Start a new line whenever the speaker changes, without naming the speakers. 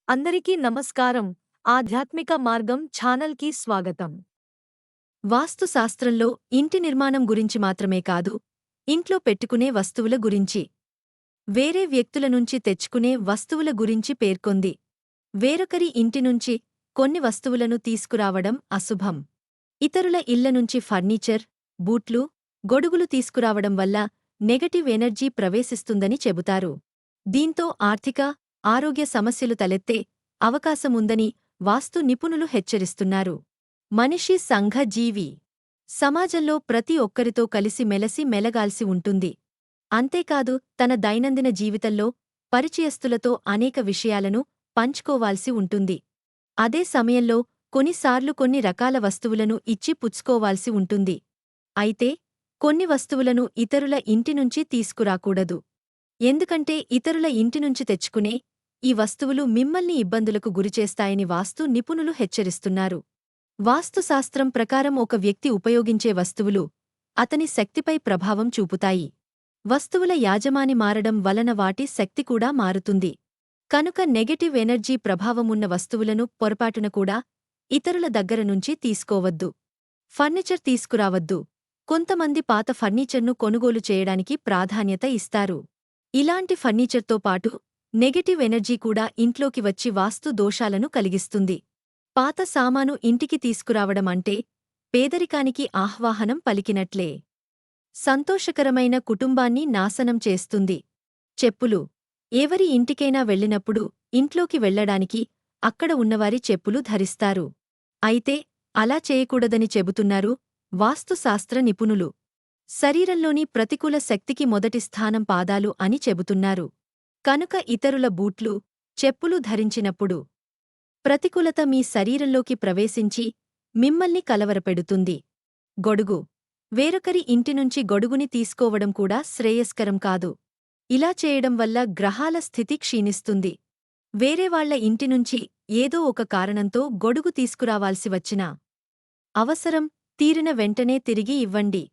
అందరికీ నమస్కారం. ఆధ్యాత్మిక మార్గం ఛానల్కి స్వాగతం. వాస్తు శాస్త్రంలో ఇంటి నిర్మాణం గురించి మాత్రమే కాదు, ఇంట్లో పెట్టుకునే వస్తువుల గురించి, వేరే వ్యక్తుల నుంచి తెచ్చుకునే వస్తువుల గురించి పేర్కొంది. వేరొకరి ఇంటి నుంచి కొన్ని వస్తువులను తీసుకురావడం అశుభం. ఇతరుల ఇళ్ల నుంచి ఫర్నిచర్, బూట్లు, గొడుగులు తీసుకురావడం వల్ల నెగటివ్ ఎనర్జీ ప్రవేశిస్తుందని చెబుతారు. దీంతో ఆర్థిక, ఆరోగ్య సమస్యలు తలెత్తే అవకాశముందని వాస్తు నిపుణులు హెచ్చరిస్తున్నారు. మనిషి సంఘ జీవి. సమాజంలో ప్రతి ఒక్కరితో కలిసి మెలసి మెలగాల్సి ఉంటుంది. అంతేకాదు తన దైనందిన జీవితంలో పరిచయస్తులతో అనేక విషయాలను పంచుకోవాల్సి ఉంటుంది. అదే సమయంలో కొన్నిసార్లు కొన్ని రకాల వస్తువులను ఇచ్చి పుచ్చుకోవాల్సి ఉంటుంది. అయితే కొన్ని వస్తువులను ఇతరుల ఇంటినుంచి తీసుకురాకూడదు. ఎందుకంటే ఇతరుల ఇంటినుంచి తెచ్చుకునే ఈ వస్తువులు మిమ్మల్ని ఇబ్బందులకు గురిచేస్తాయని వాస్తు నిపుణులు హెచ్చరిస్తున్నారు. వాస్తుశాస్త్రం ప్రకారం ఒక వ్యక్తి ఉపయోగించే వస్తువులు అతని శక్తిపై ప్రభావం చూపుతాయి. వస్తువుల యాజమాని మారడం వలన వాటి శక్తి కూడా మారుతుంది. కనుక నెగటివ్ ఎనర్జీ ప్రభావమున్న వస్తువులను పొరపాటున కూడా ఇతరుల దగ్గర నుంచి తీసుకోవద్దు. ఫర్నిచర్ తీసుకురావద్దు. కొంతమంది పాత ఫర్నిచర్ను కొనుగోలు చేయడానికి ప్రాధాన్యత ఇస్తారు. ఇలాంటి ఫర్నిచర్తో పాటు నెగటివ్ ఎనర్జీ కూడా ఇంట్లోకి వచ్చి వాస్తు దోషాలను కలిగిస్తుంది. పాత సామాను ఇంటికి తీసుకురావడం అంటే పేదరికానికి ఆహ్వాహనం పలికినట్లే. సంతోషకరమైన కుటుంబాన్ని నాశనం చేస్తుంది. చెప్పులు. ఎవరి ఇంటికైనా వెళ్ళినప్పుడు ఇంట్లోకి వెళ్లడానికి అక్కడ ఉన్నవారి చెప్పులు ధరిస్తారు. అయితే అలా చేయకూడదని చెబుతున్నారు వాస్తుశాస్త్ర నిపుణులు. శరీరంలోని ప్రతికూల శక్తికి మొదటి స్థానం పాదాలు అని చెబుతున్నారు. కనుక ఇతరుల బూట్లు, చెప్పులు ధరించినప్పుడు ప్రతికూలత మీ శరీరంలోకి ప్రవేశించి మిమ్మల్ని కలవరపెడుతుంది. గొడుగు. వేరొకరి ఇంటినుంచి గొడుగుని తీసుకోవడం కూడా శ్రేయస్కరం కాదు. ఇలా చేయడం వల్ల గ్రహాల స్థితి క్షీణిస్తుంది. వేరేవాళ్ల ఇంటినుంచి ఏదో ఒక కారణంతో గొడుగు తీసుకురావాల్సి వచ్చినా అవసరం తీరిన వెంటనే తిరిగి ఇవ్వండి.